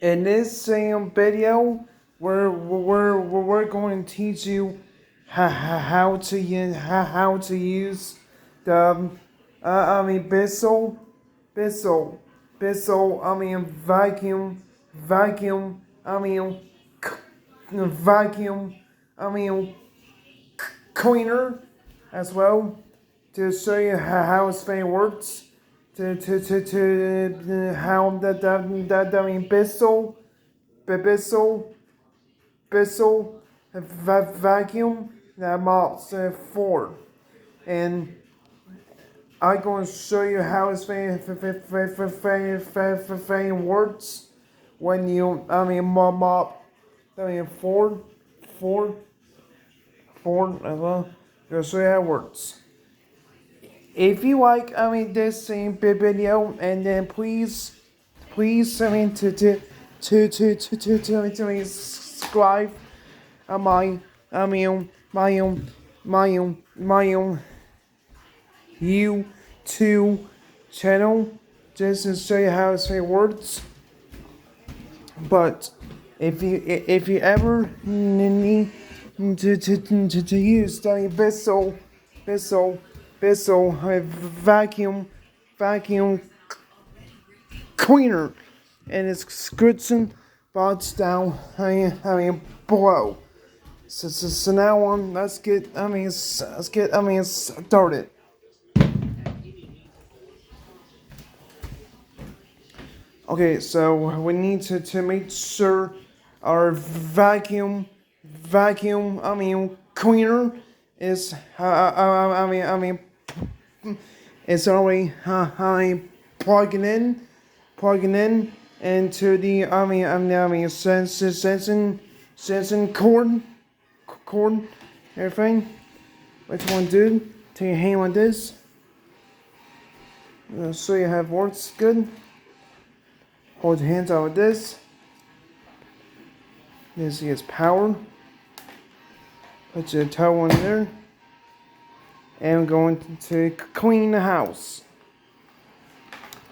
In this same video, we're going to teach you how to use the bissell, bissell, bissell. Vacuum. Vacuum. I mean cleaner as well to show you how this thing works. To how bissell, vacuum that mops for. And I'm going to show you how this thing works when you, mop, four, as well. I'll show you how it works. If you like, this same video, and then please, to subscribe on my YouTube channel, just to show you how this works. But if you ever need to use the bissell vacuum cleaner, and its description box down below. So now on, let's get started. Okay, so we need to make sure our vacuum cleaner is it's only plugging in into the sensing cord, everything. Which one, dude? Take your hand like this. I'm gonna show you how it works good. Hold your hands out like this. This is power. Put your toe in there. And I'm going to clean the house.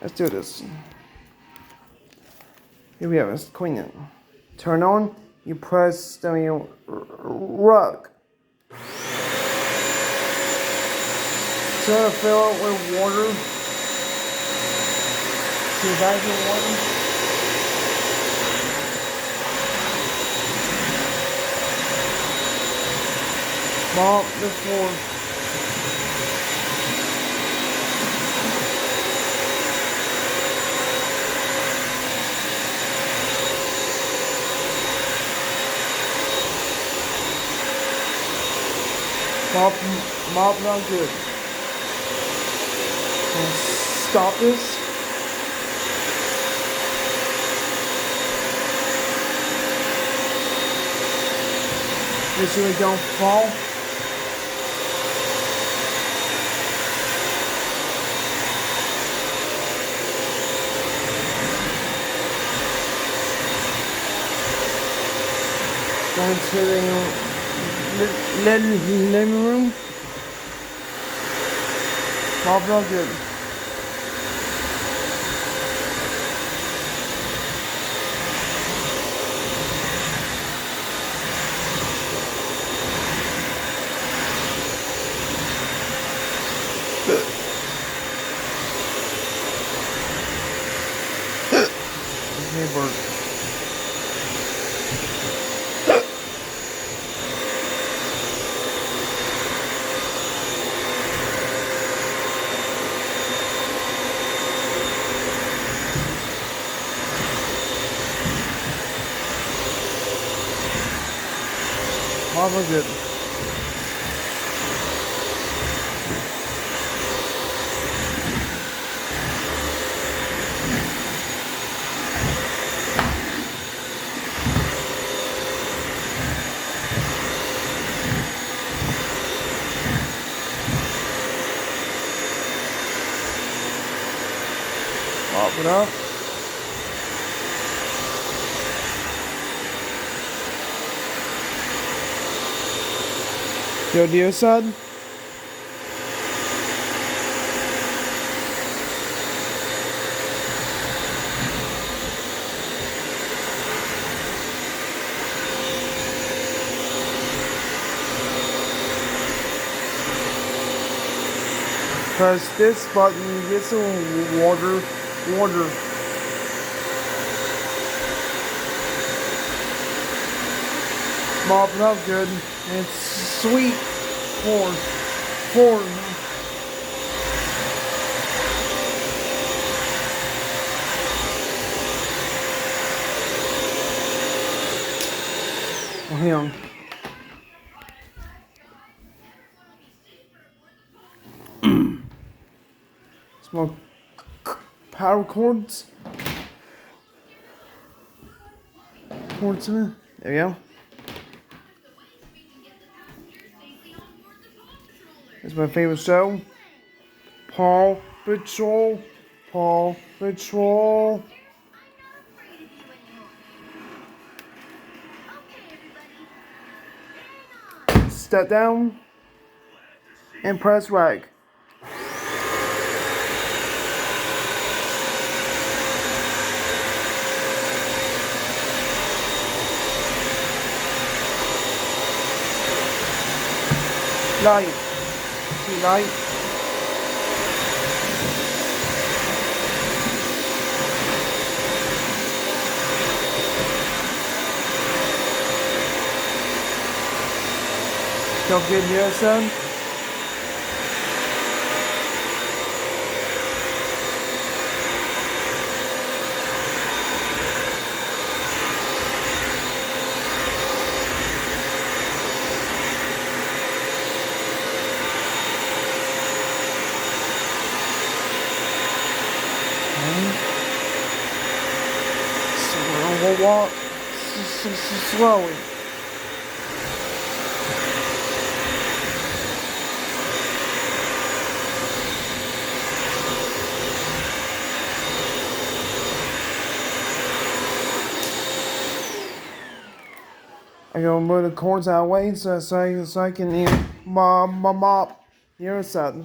Let's do this. Here we have it. Let's clean it. Turn on. You press the rug. Try to fill it with water. See vacuum water. Mop the floor. Mop it on good. And stop this. Make sure we don't fall. Going to the living room. Mop it all good. Okay, Bert. Mop it good. Mop it up. Go to your side. Press this button, you get some water. Mop it up good. And it's sweet. Corn. Oh, hang on. Small power cords. Cords in it. There we go. It's my favorite show. Paw Patrol. Step down and press rag. Light. See light. Don't get near, son. We'll walk slowly. I gotta move the cords out of the way so I can mop the other side.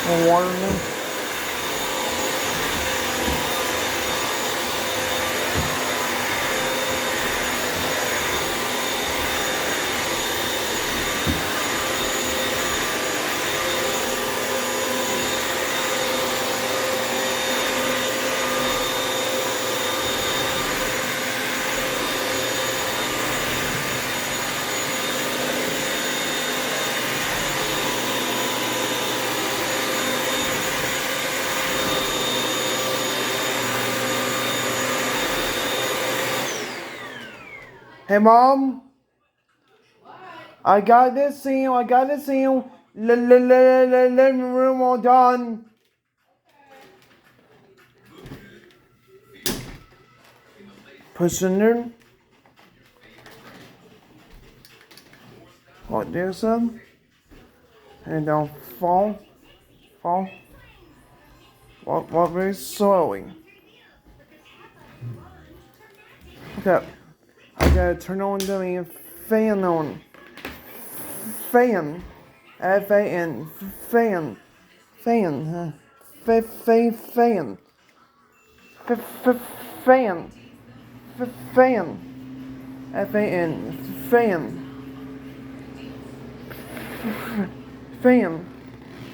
More water in there. Hey, Mom. I got this seal. Living room all done. Push in there. Like this, and don't fall. Walk very slowly. Okay. I gotta turn on the fan on. Fan. F-A-N. Fan. Fan. Fan. Fan. Fan. F-A-N. Fan.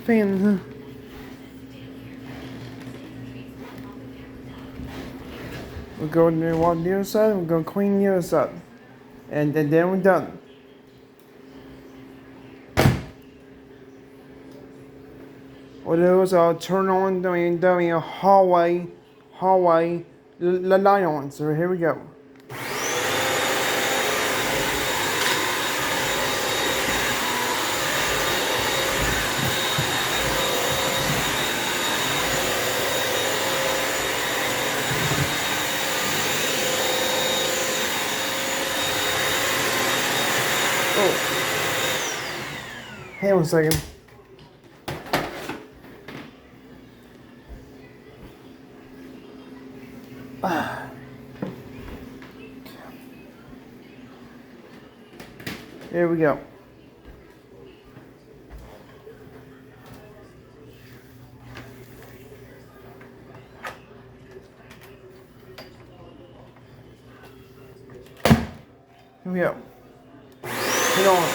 Fan. We'll go to walk the other side, we're gonna clean the other side. And then we're done. What else? I'll turn on the hallway light on. So here we go. Oh, hang on a second. There we go. Here we go. Hang on.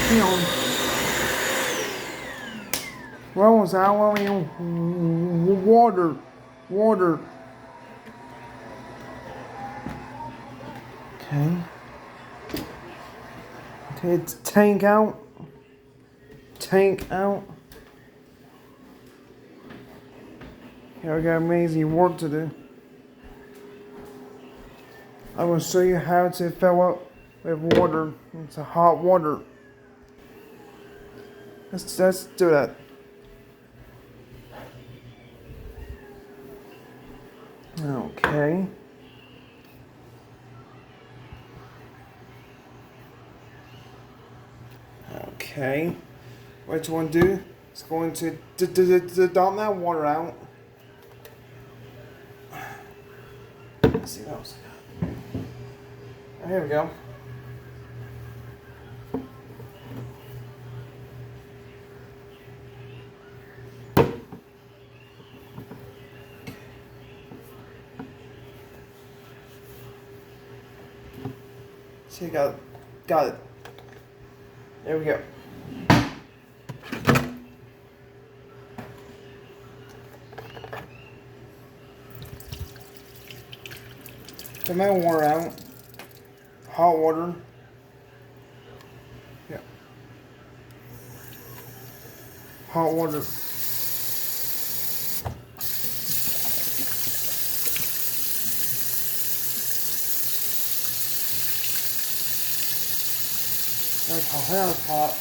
Hang on. What was that? Water. Water. Okay. Okay, it's tank out. Tank out. Here we got amazing work to do. I will show you how to fill up with water. It's a hot water. Let's do that. Okay. Okay. What you want to do is going to dump that water out. Let's see what else. Here we go. See, got it. There we go. Put my water out. Hot water. Yeah. Hot water. That's hot.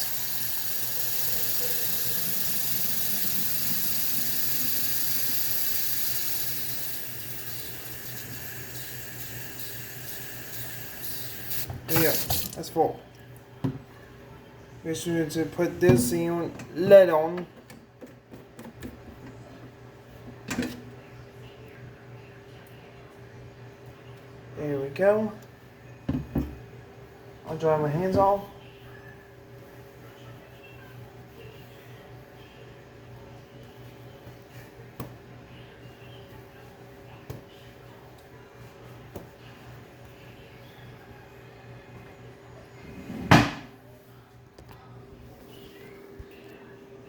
Yeah, that's full. Make sure to put this in lid on. There we go. I'll dry my hands off.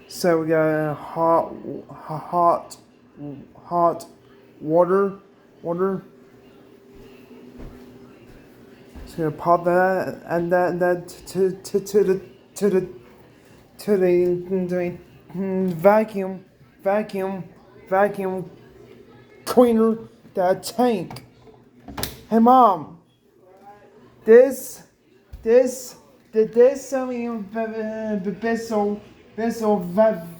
So we got hot water. So pop that and that to the vacuum cleaner that tank. Hey mom, this I mean bissell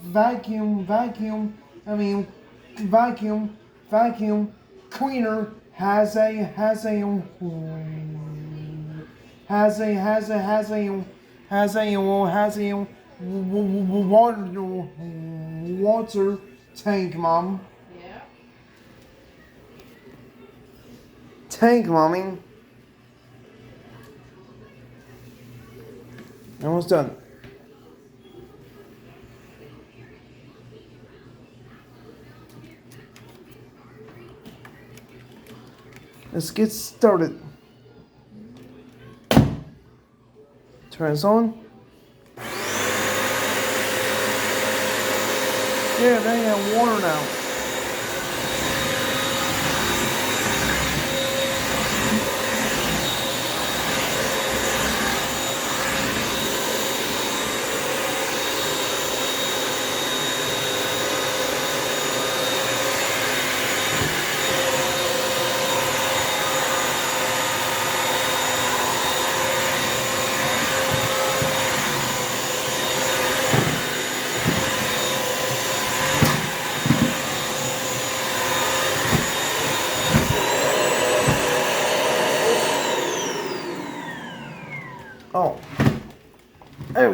vacuum cleaner has a water tank, mom. Yeah. Tank, mommy. Almost done. Let's get started. Turn this on. Yeah, they have water now.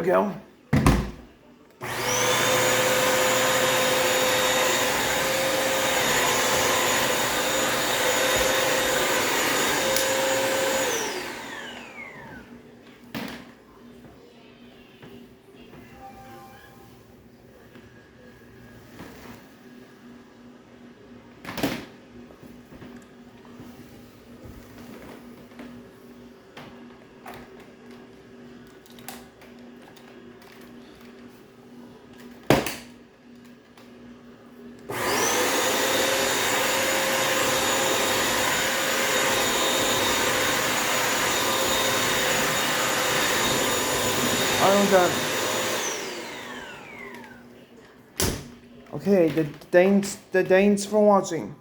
we go. I'm done. Okay, thanks for watching.